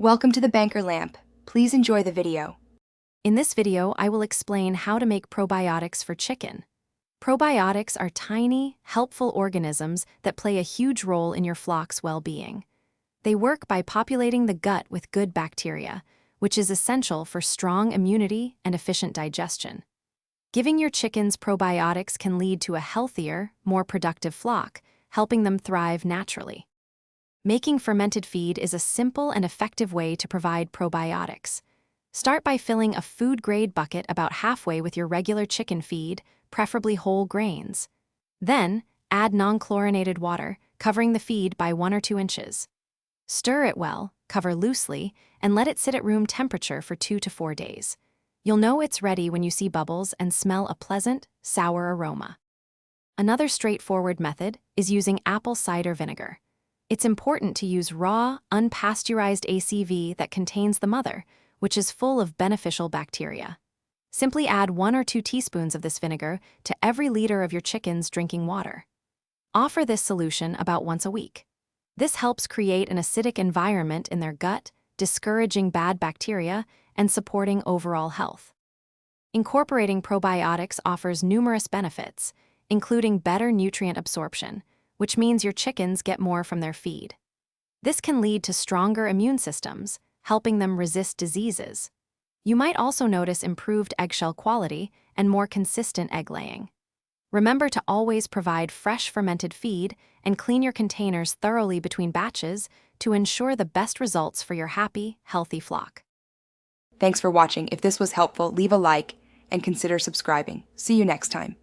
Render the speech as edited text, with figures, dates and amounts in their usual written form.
Welcome to the Banker Lamp. Please enjoy the video. In this video, I will explain how to make probiotics for chicken. Probiotics are tiny, helpful organisms that play a huge role in your flock's well-being. They work by populating the gut with good bacteria, which is essential for strong immunity and efficient digestion. Giving your chickens probiotics can lead to a healthier, more productive flock, helping them thrive naturally. Making fermented feed is a simple and effective way to provide probiotics. Start by filling a food-grade bucket about halfway with your regular chicken feed, preferably whole grains. Then, add non-chlorinated water, covering the feed by 1 or 2 inches. Stir it well, cover loosely, and let it sit at room temperature for 2 to 4 days. You'll know it's ready when you see bubbles and smell a pleasant, sour aroma. Another straightforward method is using apple cider vinegar. It's important to use raw, unpasteurized ACV that contains the mother, which is full of beneficial bacteria. Simply add 1 or 2 teaspoons of this vinegar to every liter of your chicken's drinking water. Offer this solution about once a week. This helps create an acidic environment in their gut, discouraging bad bacteria and supporting overall health. Incorporating probiotics offers numerous benefits, including better nutrient absorption, which means your chickens get more from their feed. This can lead to stronger immune systems, helping them resist diseases. You might also notice improved eggshell quality and more consistent egg laying. Remember to always provide fresh fermented feed and clean your containers thoroughly between batches to ensure the best results for your happy, healthy flock. Thanks for watching. If this was helpful, leave a like and consider subscribing. See you next time.